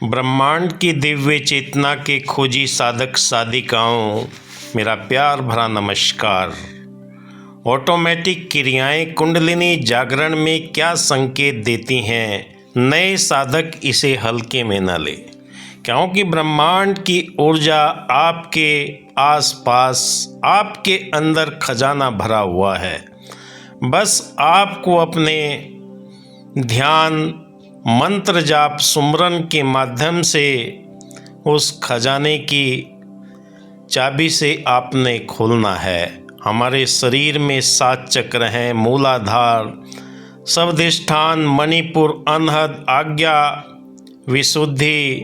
ब्रह्मांड की दिव्य चेतना के खोजी साधक साधिकाओं, मेरा प्यार भरा नमस्कार। ऑटोमेटिक क्रियाएं कुंडलिनी जागरण में क्या संकेत देती हैं? नए साधक इसे हल्के में न ले, क्योंकि ब्रह्मांड की ऊर्जा आपके आसपास, आपके अंदर खजाना भरा हुआ है। बस आपको अपने ध्यान, मंत्र जाप, सुमरन के माध्यम से उस खजाने की चाबी से आपने खोलना है। हमारे शरीर में 7 चक्र हैं: मूलाधार, स्वादिष्ठान, मणिपुर, अनहद, आज्ञा, विशुद्धि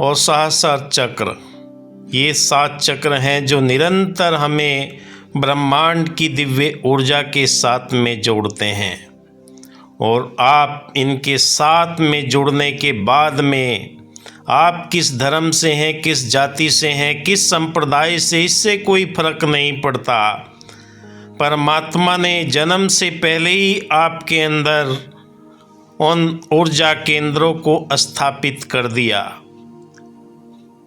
और सहस्र चक्र। ये 7 चक्र हैं जो निरंतर हमें ब्रह्मांड की दिव्य ऊर्जा के साथ में जोड़ते हैं। और आप इनके साथ में जुड़ने के बाद में आप किस धर्म से हैं, किस जाति से हैं, किस संप्रदाय से, इससे कोई फर्क नहीं पड़ता। परमात्मा ने जन्म से पहले ही आपके अंदर उन ऊर्जा केंद्रों को स्थापित कर दिया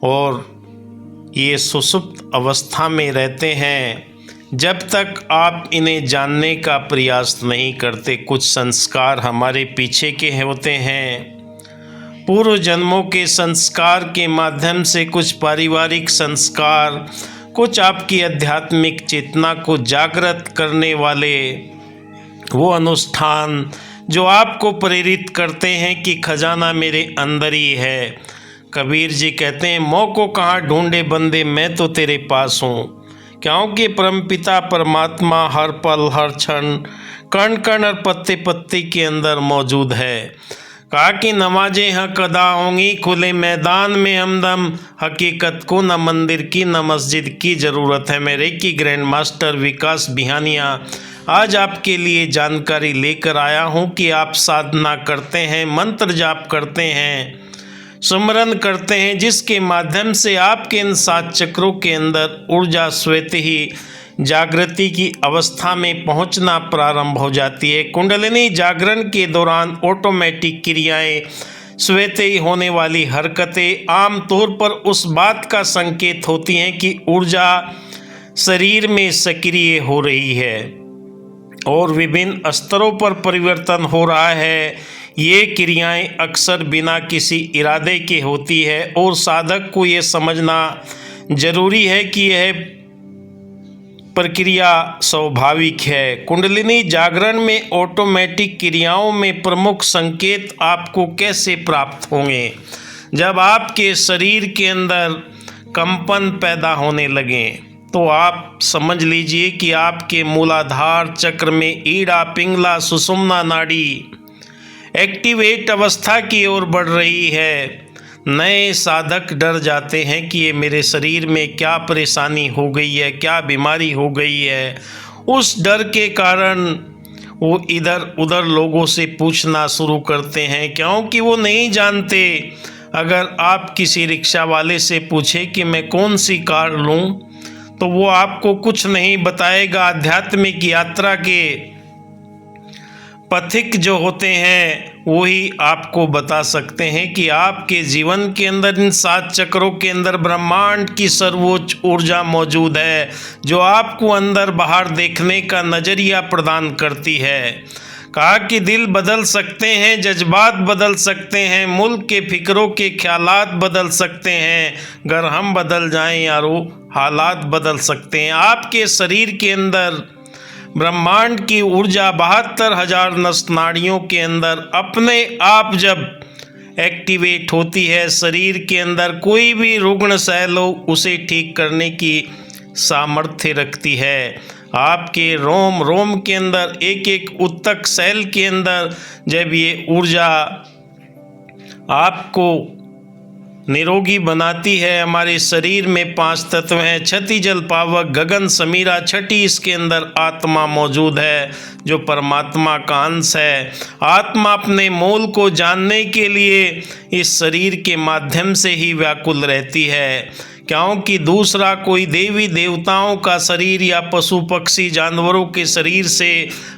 और ये सुषुप्त अवस्था में रहते हैं। जब तक आप इन्हें जानने का प्रयास नहीं करते, कुछ संस्कार हमारे पीछे के होते हैं, पूर्व जन्मों के संस्कार के माध्यम से, कुछ पारिवारिक संस्कार, कुछ आपकी आध्यात्मिक चेतना को जागृत करने वाले वो अनुष्ठान जो आपको प्रेरित करते हैं कि खजाना मेरे अंदर ही है। कबीर जी कहते हैं, मोह को कहाँ ढूंढे बंदे, मैं तो तेरे पास हूँ। क्योंकि परमपिता परमात्मा हर पल, हर क्षण, कण कण और पत्ते पत्ते के अंदर मौजूद है। कहा कि नमाजें हक अदा होंगी खुले मैदान में हमदम, हकीकत को न मंदिर की न मस्जिद की ज़रूरत है। मेरे की ग्रैंड मास्टर विकास बिहानिया आज आपके लिए जानकारी लेकर आया हूँ कि आप साधना करते हैं, मंत्र जाप करते हैं, सुमरन करते हैं, जिसके माध्यम से आपके इन 7 चक्रों के अंदर ऊर्जा स्वतः ही जागृति की अवस्था में पहुंचना प्रारंभ हो जाती है। कुंडलिनी जागरण के दौरान ऑटोमेटिक क्रियाएं, स्वतः ही होने वाली हरकतें आमतौर पर उस बात का संकेत होती हैं कि ऊर्जा शरीर में सक्रिय हो रही है और विभिन्न स्तरों पर परिवर्तन हो रहा है। ये क्रियाएं अक्सर बिना किसी इरादे के होती है और साधक को ये समझना जरूरी है कि यह प्रक्रिया स्वाभाविक है। कुंडलिनी जागरण में ऑटोमेटिक क्रियाओं में प्रमुख संकेत आपको कैसे प्राप्त होंगे? जब आपके शरीर के अंदर कंपन पैदा होने लगे तो आप समझ लीजिए कि आपके मूलाधार चक्र में ईड़ा, पिंगला, सुषुम्ना नाड़ी एक्टिवेट अवस्था की ओर बढ़ रही है। नए साधक डर जाते हैं कि ये मेरे शरीर में क्या परेशानी हो गई है, क्या बीमारी हो गई है। उस डर के कारण वो इधर उधर लोगों से पूछना शुरू करते हैं, क्योंकि वो नहीं जानते। अगर आप किसी रिक्शा वाले से पूछे कि मैं कौन सी कार लूँ, तो वो आपको कुछ नहीं बताएगा। आध्यात्मिक यात्रा के पथिक जो होते हैं वही आपको बता सकते हैं कि आपके जीवन के अंदर इन 7 चक्रों के अंदर ब्रह्मांड की सर्वोच्च ऊर्जा मौजूद है, जो आपको अंदर बाहर देखने का नज़रिया प्रदान करती है। कहा कि दिल बदल सकते हैं, जज्बात बदल सकते हैं, मुल्क के फिक्रों के ख्यालात बदल सकते हैं। अगर हम बदल जाएं यारो, हालात बदल सकते हैं। आपके शरीर के अंदर ब्रह्मांड की ऊर्जा 72,000 नस नाड़ियों के अंदर अपने आप जब एक्टिवेट होती है, शरीर के अंदर कोई भी रुग्ण शैल हो उसे ठीक करने की सामर्थ्य रखती है। आपके रोम रोम के अंदर, एक एक उत्तक सेल के अंदर जब ये ऊर्जा आपको निरोगी बनाती है। हमारे शरीर में 5 तत्व हैं: क्षति, जल, पावक, गगन, समीरा। छठी इसके अंदर आत्मा मौजूद है, जो परमात्मा का अंश है। आत्मा अपने मूल को जानने के लिए इस शरीर के माध्यम से ही व्याकुल रहती है, क्योंकि दूसरा कोई देवी देवताओं का शरीर या पशु पक्षी जानवरों के शरीर से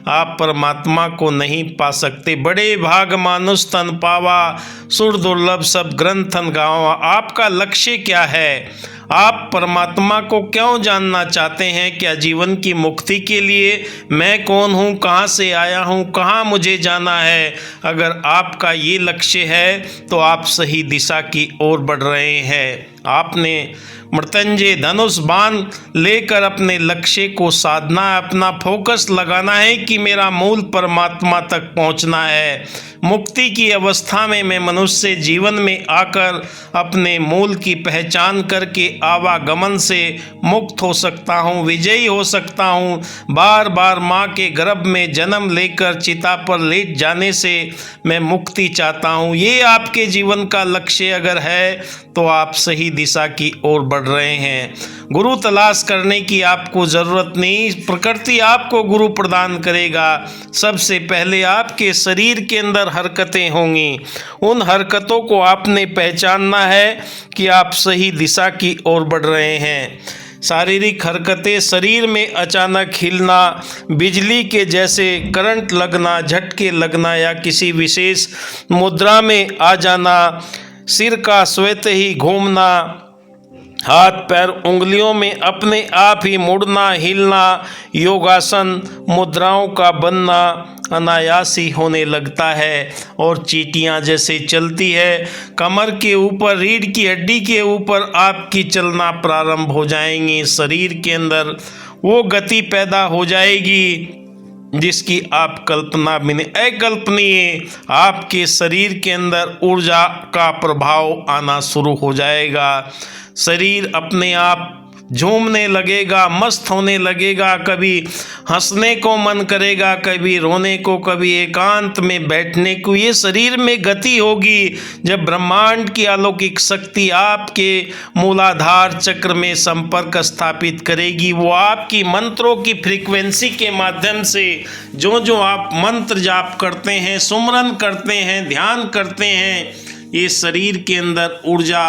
आप परमात्मा को नहीं पा सकते। बड़े भाग मानुष तन पावा, सुर दुर्लभ सब ग्रंथन गावा। आपका लक्ष्य क्या है? आप परमात्मा को क्यों जानना चाहते हैं? क्या जीवन की मुक्ति के लिए? मैं कौन हूँ, कहाँ से आया हूँ, कहाँ मुझे जाना है? अगर आपका ये लक्ष्य है तो आप सही दिशा की ओर बढ़ रहे हैं। आपने मृत्युंजय धनुष बाण लेकर अपने लक्ष्य को साधना, अपना फोकस लगाना है कि मेरा मूल परमात्मा तक पहुंचना है। मुक्ति की अवस्था में मैं मनुष्य जीवन में आकर अपने मूल की पहचान करके आवागमन से मुक्त हो सकता हूँ, विजयी हो सकता हूँ। बार बार माँ के गर्भ में जन्म लेकर चिता पर लेट जाने से मैं मुक्ति चाहता हूँ। ये आपके जीवन का लक्ष्य अगर है तो आप सही दिशा की ओर बढ़ रहे हैं। गुरु तलाश करने की आपको ज़रूरत नहीं, प्रकृति आपको गुरु प्रदान करेगा। सबसे पहले आपके शरीर के अंदर हरकतें होंगी, उन हरकतों को आपने पहचानना है कि आप सही दिशा की ओर बढ़ रहे हैं। शारीरिक हरकतें, शरीर में अचानक हिलना, बिजली के जैसे करंट लगना, झटके लगना या किसी विशेष मुद्रा में आ जाना, सिर का स्वतः ही घूमना, हाथ पैर उंगलियों में अपने आप ही मुड़ना हिलना, योगासन मुद्राओं का बनना अनायास ही होने लगता है और चींटियां जैसे चलती है। कमर के ऊपर, रीढ़ की हड्डी के ऊपर आपकी चलना प्रारंभ हो जाएंगी। शरीर के अंदर वो गति पैदा हो जाएगी जिसकी आप कल्पना भी नहीं, अकल्पनीय। आपके शरीर के अंदर ऊर्जा का प्रभाव आना शुरू हो जाएगा। शरीर अपने आप झूमने लगेगा, मस्त होने लगेगा। कभी हंसने को मन करेगा, कभी रोने को, कभी एकांत में बैठने को। ये शरीर में गति होगी जब ब्रह्मांड की अलौकिक शक्ति आपके मूलाधार चक्र में संपर्क स्थापित करेगी। वो आपकी मंत्रों की फ्रीक्वेंसी के माध्यम से जो जो आप मंत्र जाप करते हैं, सुमरन करते हैं, ध्यान करते हैं, ये शरीर के अंदर ऊर्जा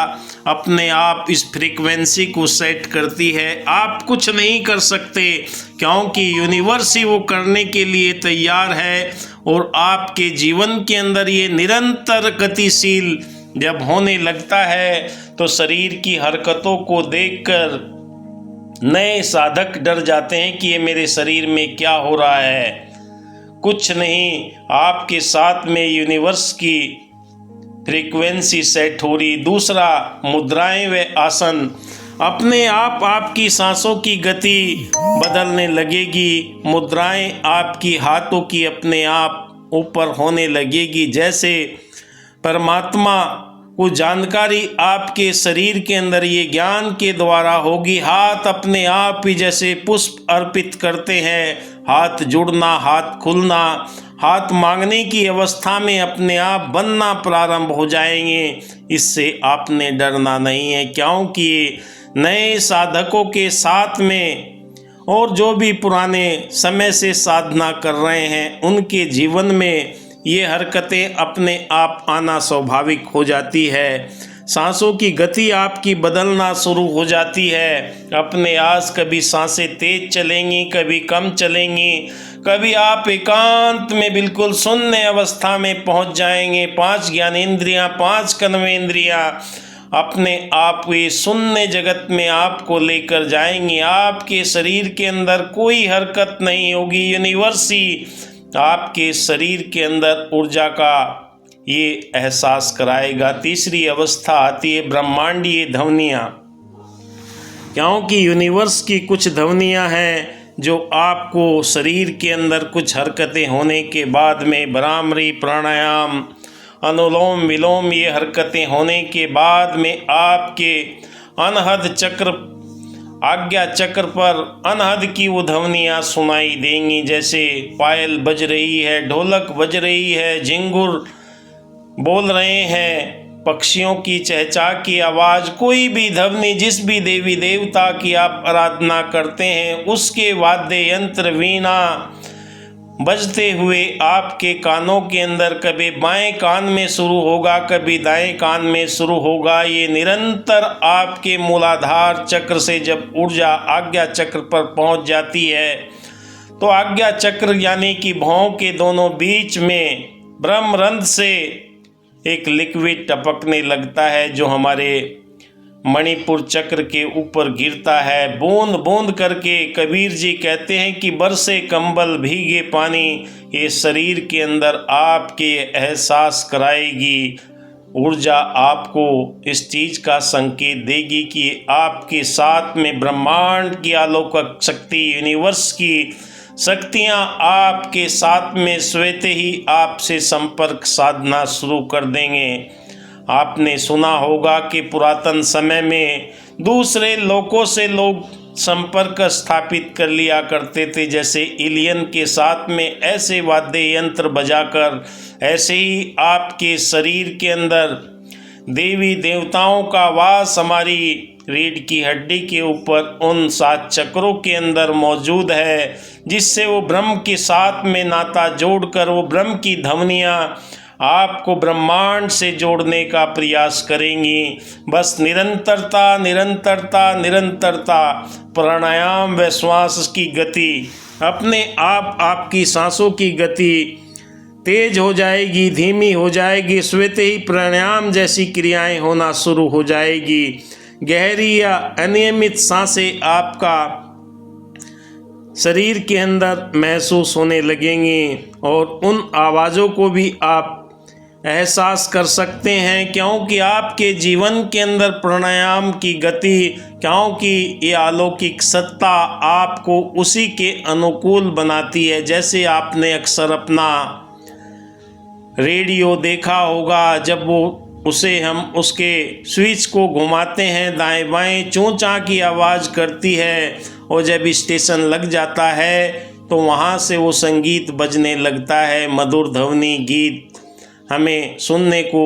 अपने आप इस फ्रीक्वेंसी को सेट करती है। आप कुछ नहीं कर सकते क्योंकि यूनिवर्स ही वो करने के लिए तैयार है। और आपके जीवन के अंदर ये निरंतर गतिशील जब होने लगता है तो शरीर की हरकतों को देखकर नए साधक डर जाते हैं कि ये मेरे शरीर में क्या हो रहा है। कुछ नहीं, आपके साथ में यूनिवर्स की फ्रीक्वेंसी सेट हो रही। दूसरा, मुद्राएं व आसन, अपने आप आपकी सांसों की गति बदलने लगेगी। मुद्राएं आपकी हाथों की अपने आप ऊपर होने लगेगी। जैसे परमात्मा को जानकारी आपके शरीर के अंदर ये ज्ञान के द्वारा होगी। हाथ अपने आप ही जैसे पुष्प अर्पित करते हैं, हाथ जुड़ना, हाथ खुलना, हाथ मांगने की अवस्था में अपने आप बनना प्रारंभ हो जाएंगे। इससे आपने डरना नहीं है क्योंकि नए साधकों के साथ में और जो भी पुराने समय से साधना कर रहे हैं उनके जीवन में ये हरकतें अपने आप आना स्वाभाविक हो जाती है। सांसों की गति आपकी बदलना शुरू हो जाती है अपने आस। कभी सांसें तेज चलेंगी, कभी कम चलेंगी, कभी आप एकांत में बिल्कुल शून्य अवस्था में पहुंच जाएंगे। 5 ज्ञानेंद्रियां, 5 कर्मेंद्रियां अपने आप ये शून्य जगत में आपको लेकर जाएंगी। आपके शरीर के अंदर कोई हरकत नहीं होगी। यूनिवर्स ही आपके शरीर के अंदर ऊर्जा का ये एहसास कराएगा। तीसरी अवस्था आती है ब्रह्मांडीय ध्वनियाँ, क्योंकि यूनिवर्स की कुछ ध्वनियाँ हैं जो आपको शरीर के अंदर कुछ हरकतें होने के बाद में भ्रामरी, प्राणायाम, अनुलोम विलोम, ये हरकतें होने के बाद में आपके अनहद चक्र, आज्ञा चक्र पर अनहद की वो ध्वनियाँ सुनाई देंगी। जैसे पायल बज रही है, ढोलक बज रही है, झिंगुर बोल रहे हैं, पक्षियों की चहचहा की आवाज़, कोई भी ध्वनि, जिस भी देवी देवता की आप आराधना करते हैं उसके वाद्य यंत्र, वीणा, बजते हुए आपके कानों के अंदर कभी बाएं कान में शुरू होगा, कभी दाएं कान में शुरू होगा। ये निरंतर आपके मूलाधार चक्र से जब ऊर्जा आज्ञा चक्र पर पहुंच जाती है तो आज्ञा चक्र यानी कि भौं के दोनों बीच में ब्रह्मरंध्र से एक लिक्विड टपकने लगता है जो हमारे मणिपुर चक्र के ऊपर गिरता है। बूंद बूंद करके कबीर जी कहते हैं कि बरसे कंबल भीगे पानी, ये शरीर के अंदर आपके एहसास कराएगी। ऊर्जा आपको इस चीज़ का संकेत देगी कि आपके साथ में ब्रह्मांड की अलौकिक शक्ति, यूनिवर्स की शक्तियाँ आपके साथ में स्वतः ही आपसे संपर्क साधना शुरू कर देंगे। आपने सुना होगा कि पुरातन समय में दूसरे लोगों से लोग संपर्क स्थापित कर लिया करते थे, जैसे एलियन के साथ में ऐसे वाद्य यंत्र बजाकर। ऐसे ही आपके शरीर के अंदर देवी देवताओं का वास हमारी रीढ़ की हड्डी के ऊपर उन 7 चक्रों के अंदर मौजूद है, जिससे वो ब्रह्म के साथ में नाता जोड़कर वो ब्रह्म की ध्वनियाँ आपको ब्रह्मांड से जोड़ने का प्रयास करेंगी। बस निरंतरता निरंतरता निरंतरता, प्राणायाम व श्वास की गति अपने आप आपकी सांसों की गति तेज हो जाएगी, धीमी हो जाएगी। स्वतः ही प्राणायाम जैसी क्रियाएं होना शुरू हो जाएगी। गहरी या अनियमित सांसें आपका शरीर के अंदर महसूस होने लगेंगी और उन आवाज़ों को भी आप एहसास कर सकते हैं, क्योंकि आपके जीवन के अंदर प्राणायाम की गति, क्योंकि ये अलौकिक सत्ता आपको उसी के अनुकूल बनाती है। जैसे आपने अक्सर अपना रेडियो देखा होगा, जब वो उसे हम उसके स्विच को घुमाते हैं दाएं बाएं, चूं चां की आवाज़ करती है और जब स्टेशन लग जाता है तो वहाँ से वो संगीत बजने लगता है। मधुर ध्वनि गीत हमें सुनने को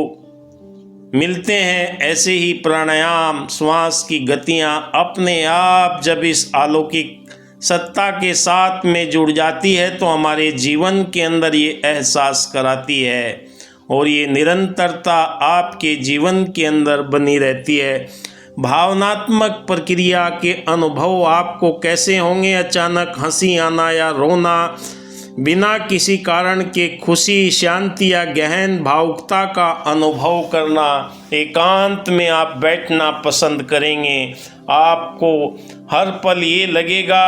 मिलते हैं। ऐसे ही प्राणायाम श्वास की गतियाँ अपने आप जब इस अलौकिक सत्ता के साथ में जुड़ जाती है तो हमारे जीवन के अंदर ये एहसास कराती है और ये निरंतरता आपके जीवन के अंदर बनी रहती है। भावनात्मक प्रक्रिया के अनुभव आपको कैसे होंगे? अचानक हंसी आना या रोना, बिना किसी कारण के खुशी, शांति या गहन भावुकता का अनुभव करना। एकांत में आप बैठना पसंद करेंगे। आपको हर पल ये लगेगा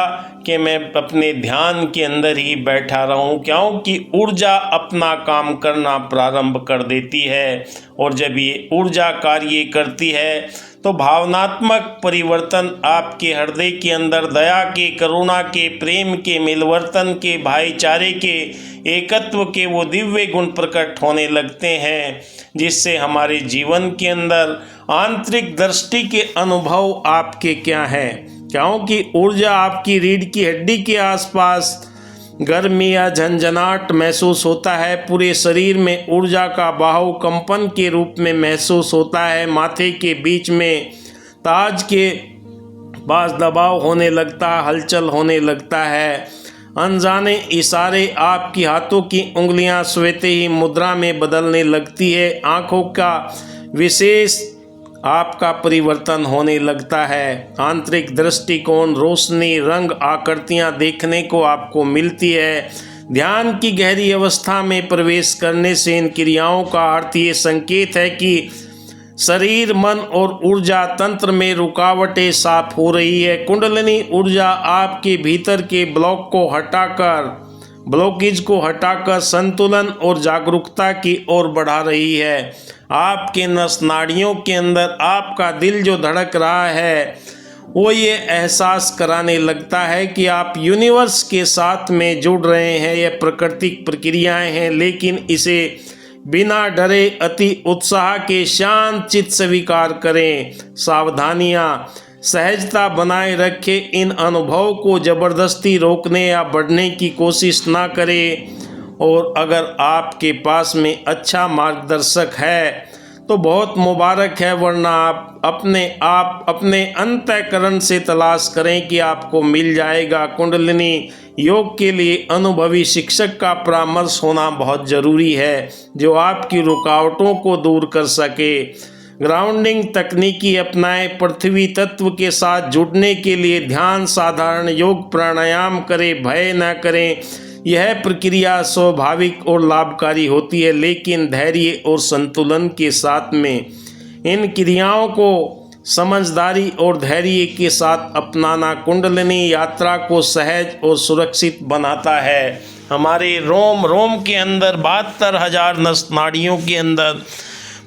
कि मैं अपने ध्यान के अंदर ही बैठा रहूं, क्योंकि ऊर्जा अपना काम करना प्रारंभ कर देती है और जब ये ऊर्जा कार्य करती है तो भावनात्मक परिवर्तन आपके हृदय के अंदर दया के, करुणा के, प्रेम के, मिलवर्तन के, भाईचारे के, एकत्व के वो दिव्य गुण प्रकट होने लगते हैं, जिससे हमारे जीवन के अंदर आंतरिक दृष्टि के अनुभव आपके क्या है, क्योंकि ऊर्जा आपकी रीढ़ की हड्डी के आसपास गर्मी या झंझनाहट महसूस होता है। पूरे शरीर में ऊर्जा का बहाव कंपन के रूप में महसूस होता है। माथे के बीच में ताज के पास दबाव होने लगता है, हलचल होने लगता है। अनजाने इशारे आपकी हाथों की उंगलियां स्वतः ही मुद्रा में बदलने लगती है। आँखों का विशेष आपका परिवर्तन होने लगता है। आंतरिक दृष्टिकोण, रोशनी, रंग, आकृतियाँ देखने को आपको मिलती है। ध्यान की गहरी अवस्था में प्रवेश करने से इन क्रियाओं का अर्थ ये संकेत है कि शरीर, मन और ऊर्जा तंत्र में रुकावटें साफ हो रही है। कुंडलिनी ऊर्जा आपके भीतर के ब्लॉकेज को हटाकर संतुलन और जागरूकता की ओर बढ़ा रही है। आपके नस नाड़ियों के अंदर आपका दिल जो धड़क रहा है वो ये एहसास कराने लगता है कि आप यूनिवर्स के साथ में जुड़ रहे हैं। यह प्राकृतिक प्रक्रियाएं हैं, लेकिन इसे बिना डरे, अति उत्साह के शांत चित्त स्वीकार करें। सावधानियाँ, सहजता बनाए रखें। इन अनुभव को जबरदस्ती रोकने या बढ़ने की कोशिश ना करें। और अगर आपके पास में अच्छा मार्गदर्शक है तो बहुत मुबारक है, वरना आप अपने अंतःकरण से तलाश करें कि आपको मिल जाएगा। कुंडलिनी योग के लिए अनुभवी शिक्षक का परामर्श होना बहुत ज़रूरी है, जो आपकी रुकावटों को दूर कर सके। ग्राउंडिंग तकनीकी अपनाएं। पृथ्वी तत्व के साथ जुड़ने के लिए ध्यान, साधारण योग, प्राणायाम करें, भय न करें। यह प्रक्रिया स्वाभाविक और लाभकारी होती है, लेकिन धैर्य और संतुलन के साथ में। इन क्रियाओं को समझदारी और धैर्य के साथ अपनाना कुंडलिनी यात्रा को सहज और सुरक्षित बनाता है। हमारे रोम रोम के अंदर 72,000 नस नाड़ियों के अंदर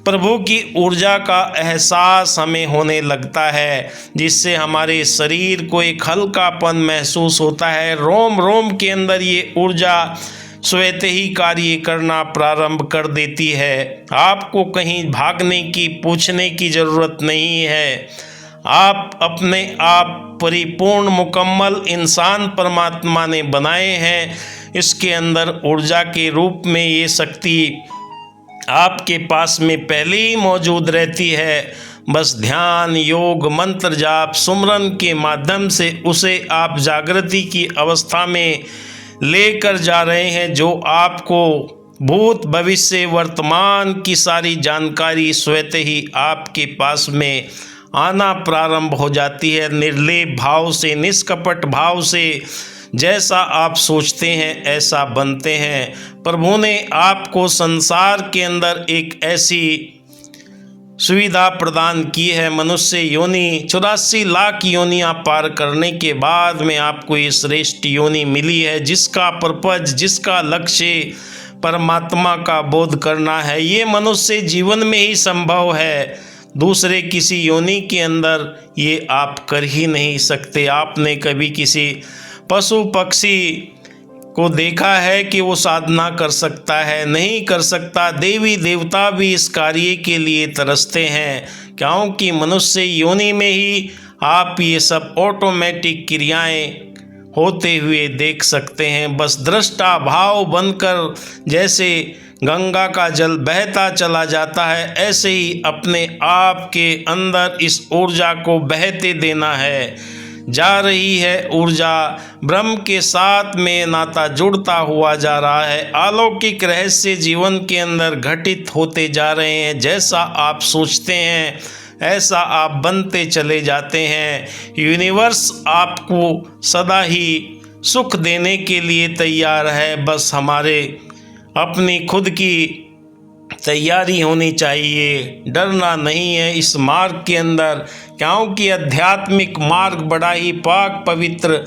प्रभु की ऊर्जा का एहसास हमें होने लगता है, जिससे हमारे शरीर को एक हल्कापन महसूस होता है। रोम रोम के अंदर ये ऊर्जा स्वतः ही कार्य करना प्रारंभ कर देती है। आपको कहीं भागने की, पूछने की ज़रूरत नहीं है। आप अपने आप परिपूर्ण मुकम्मल इंसान परमात्मा ने बनाए हैं। इसके अंदर ऊर्जा के रूप में ये शक्ति आपके पास में पहले ही मौजूद रहती है। बस ध्यान, योग, मंत्र जाप, सुमरन के माध्यम से उसे आप जागृति की अवस्था में लेकर जा रहे हैं, जो आपको भूत, भविष्य, वर्तमान की सारी जानकारी स्वतः ही आपके पास में आना प्रारंभ हो जाती है। निर्लेप भाव से, निष्कपट भाव से जैसा आप सोचते हैं ऐसा बनते हैं। प्रभु ने आपको संसार के अंदर एक ऐसी सुविधा प्रदान की है। मनुष्य योनि 84 लाख योनियाँ पार करने के बाद में आपको ये श्रेष्ठ योनि मिली है, जिसका पर्पज, जिसका लक्ष्य परमात्मा का बोध करना है। ये मनुष्य जीवन में ही संभव है, दूसरे किसी योनि के अंदर ये आप कर ही नहीं सकते। आपने कभी किसी पशु पक्षी को देखा है कि वो साधना कर सकता है? नहीं कर सकता। देवी देवता भी इस कार्य के लिए तरसते हैं, क्योंकि मनुष्य योनि में ही आप ये सब ऑटोमेटिक क्रियाएं होते हुए देख सकते हैं। बस दृष्टा भाव बनकर जैसे गंगा का जल बहता चला जाता है, ऐसे ही अपने आप के अंदर इस ऊर्जा को बहते देना है। जा रही है ऊर्जा, ब्रह्म के साथ में नाता जुड़ता हुआ जा रहा है। अलौकिक रहस्य जीवन के अंदर घटित होते जा रहे हैं। जैसा आप सोचते हैं ऐसा आप बनते चले जाते हैं। यूनिवर्स आपको सदा ही सुख देने के लिए तैयार है। बस हमारे अपनी खुद की तैयारी होनी चाहिए, डरना नहीं है इस मार्ग के अंदर, क्योंकि आध्यात्मिक मार्ग बड़ा ही पाक पवित्र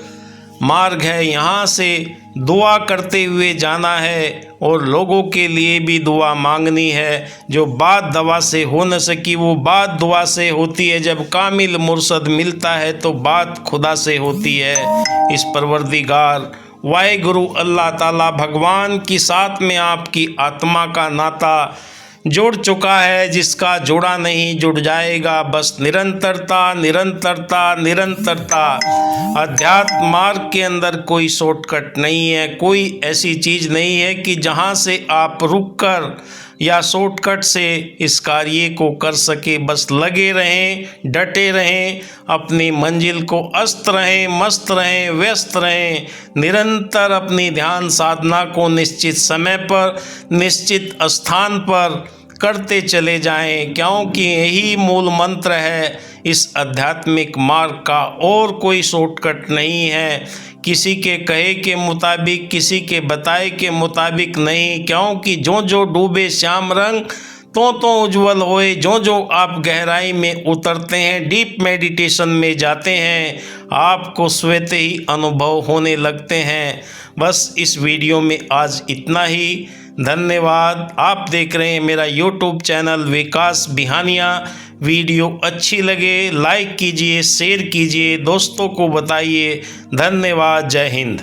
मार्ग है। यहाँ से दुआ करते हुए जाना है और लोगों के लिए भी दुआ मांगनी है। जो बात दवा से हो न सकी वो बात दुआ से होती है। जब कामिल मुर्शद मिलता है तो बात खुदा से होती है। इस परवरदिगार वाहिगुरु अल्लाह ताला भगवान की साथ में आपकी आत्मा का नाता जुड़ चुका है, जिसका जुड़ा नहीं जुड़ जाएगा। बस निरंतरता, निरंतरता, निरंतरता। अध्यात्म मार्ग के अंदर कोई शॉर्टकट नहीं है, कोई ऐसी चीज़ नहीं है कि जहाँ से आप रुककर या शॉर्टकट से इस कार्य को कर सके। बस लगे रहें, डटे रहें, अपनी मंजिल को अस्त रहें, मस्त रहें, व्यस्त रहें। निरंतर अपनी ध्यान साधना को निश्चित समय पर, निश्चित स्थान पर करते चले जाएं, क्योंकि यही मूल मंत्र है इस आध्यात्मिक मार्ग का। और कोई शॉर्टकट नहीं है, किसी के कहे के मुताबिक, किसी के बताए के मुताबिक नहीं। क्योंकि जो जो डूबे श्याम रंग तो उज्जवल होए। जो जो आप गहराई में उतरते हैं, डीप मेडिटेशन में जाते हैं, आपको स्वतः ही अनुभव होने लगते हैं। बस इस वीडियो में आज इतना ही। धन्यवाद। आप देख रहे हैं मेरा यूट्यूब चैनल विकास बिहानिया। वीडियो अच्छी लगे लाइक कीजिए, शेयर कीजिए, दोस्तों को बताइए। धन्यवाद। जय हिंद।